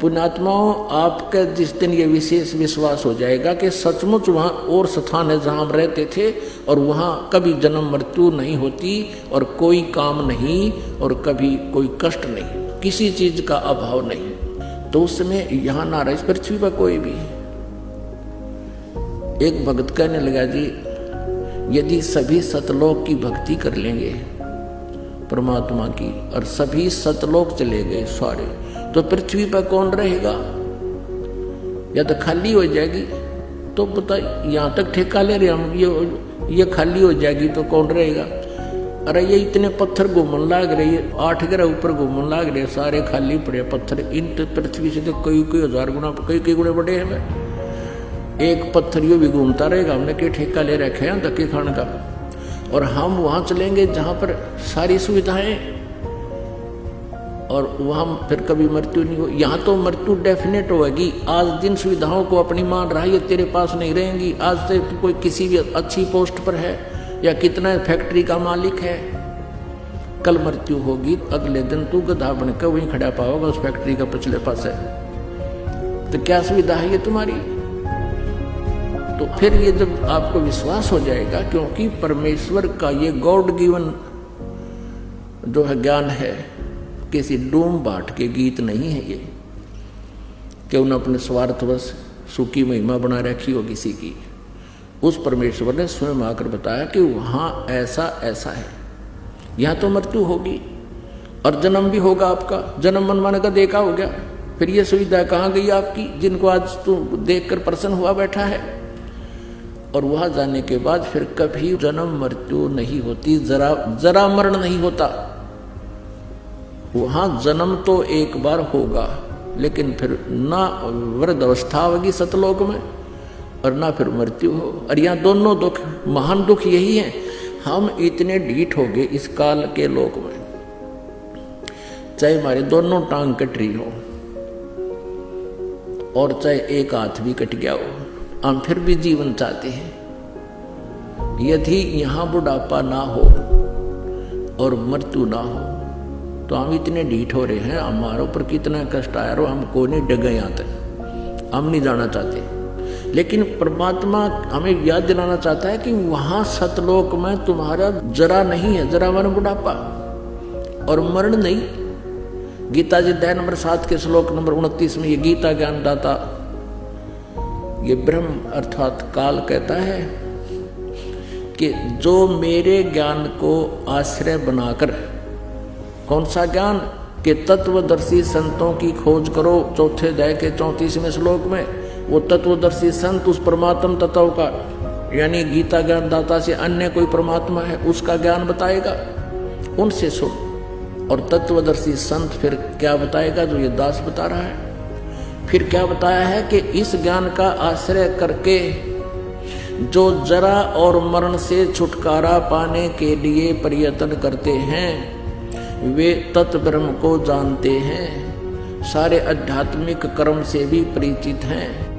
पुण्यात्माओं, आपका जिस दिन ये विशेष विश्वास हो जाएगा कि सचमुच वहाँ और स्थान है जहाँ हम रहते थे और वहाँ कभी जन्म मृत्यु नहीं होती और कोई काम नहीं और कभी कोई कष्ट नहीं, किसी चीज का अभाव नहीं, तो उस समय यहाँ ना रहे इस पृथ्वी पर कोई भी। एक भक्त कहने लगा, जी यदि सभी सतलोक की भक्ति कर लेंगे परमात्मा की और सभी सतलोक चले गए सारे, तो पृथ्वी पर कौन रहेगा? या तो खाली हो जाएगी। तो पता यहाँ तक ठेका ले रहे हम, ये खाली हो जाएगी तो कौन रहेगा? अरे ये इतने पत्थर घूमने लाग रहे, 8 ग्रह ऊपर घूमने लाग रहे, सारे खाली पड़े पत्थर। इन पृथ्वी से तो कई हजार गुना कई गुणे बड़े हैं। एक पत्थर यो भी घूमता रहेगा, हमने क्या ठेका ले रखे हैं धक्के खाने का। और हम वहां चलेंगे जहां पर सारी सुविधाएं और वहां फिर कभी मृत्यु नहीं हो। यहाँ तो मृत्यु डेफिनेट होगी। आज जिन सुविधाओं को अपनी मान रहा है ये तेरे पास नहीं रहेंगी। आज से कोई किसी भी अच्छी पोस्ट पर है या कितना फैक्ट्री का मालिक है, कल मृत्यु होगी, अगले दिन तू गधा बनकर वहीं खड़ा पाओगा उस फैक्ट्री का पिछले पास है। तो क्या सुविधा है ये तुम्हारी? तो फिर ये जब आपको विश्वास हो जाएगा, क्योंकि परमेश्वर का ये गॉड गिवन जो है ज्ञान है, किसी डूम बाट के गीत नहीं है ये कि उन्हें अपने स्वार्थवश सुखी महिमा बना रखी हो किसी की। उस परमेश्वर ने स्वयं आकर बताया कि वहां ऐसा ऐसा है, यहां तो मृत्यु होगी और जन्म भी होगा आपका। जन्म मनमाने का देखा हो गया, फिर ये सुविधा कहाँ गई आपकी जिनको आज तू देखकर प्रसन्न हुआ बैठा है। और वहां जाने के बाद फिर कभी जन्म मृत्यु नहीं होती, जरा मरण नहीं होता। वहां जन्म तो एक बार होगा, लेकिन फिर ना वृद्ध अवस्था होगी सतलोक में और ना फिर मृत्यु हो। और यहाँ दोनों दुख, महान दुख यही है, हम इतने ढीठ हो गए इस काल के लोक में। चाहे हमारे दोनों टांग कट रही हो और चाहे एक हाथ भी कट गया हो, हम फिर भी जीवन चाहते हैं। यदि यहाँ बुढ़ापा ना हो और मृत्यु ना हो तो हम इतने ढीठ हो रहे हैं, हमारे ऊपर कितना कष्ट आया और हमको नहीं डगे यहाँ तक, हम नहीं जाना चाहते। लेकिन परमात्मा हमें याद दिलाना चाहता है कि वहां सतलोक में तुम्हारा जरा नहीं है, जरा मन बुढ़ापा और मरण नहीं। गीता जी अध्याय नंबर 7 के श्लोक नंबर 29 में ये गीता ज्ञान दाता, ये ब्रह्म अर्थात काल कहता है कि जो मेरे ज्ञान को आश्रय बनाकर, कौन सा ज्ञान? कि तत्वदर्शी संतों की खोज करो। चौथे अध्याय के 34वें श्लोक में वो तत्वदर्शी संत उस परमात्म तत्व का, यानी गीता ज्ञान दाता से अन्य कोई परमात्मा है उसका ज्ञान बताएगा, उनसे सुन। और तत्वदर्शी संत फिर क्या बताएगा? जो ये दास बता रहा है। फिर क्या बताया है कि इस ज्ञान का आश्रय करके जो जरा और मरण से छुटकारा पाने के लिए प्रयत्न करते हैं वे तत् ब्रह्म को जानते हैं, सारे आध्यात्मिक कर्म से भी परिचित हैं।